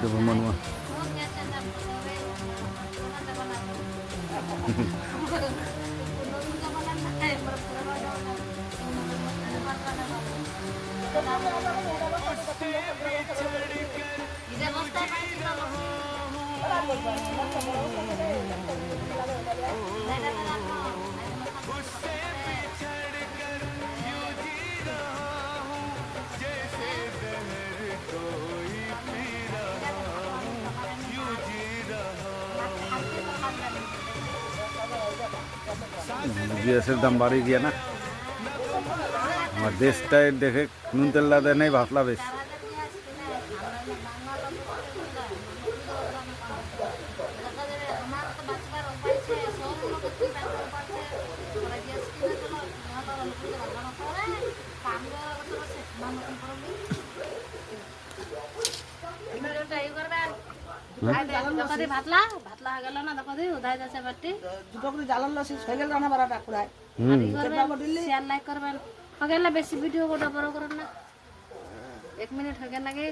দেবো মনমা গ্যাসের দাম বাড়িয়ে গিয়ে না আমার দেশটায় দেখে নুন তেল দেয় নেই ভাতলা বেশ ভাতলা ভাতলা হয়ে গেল না দেখো দি উদাই যাচ্ছে বাটি দুটো করে জ্বালান লসিস হয়ে গেল রান্না বাড়াটা কুড়ায় শেয়ার লাইক করবেন হয়ে গেলে বেশি ভিডিও গোটা বড় করেন না 1 মিনিট হয়ে গেল লাগে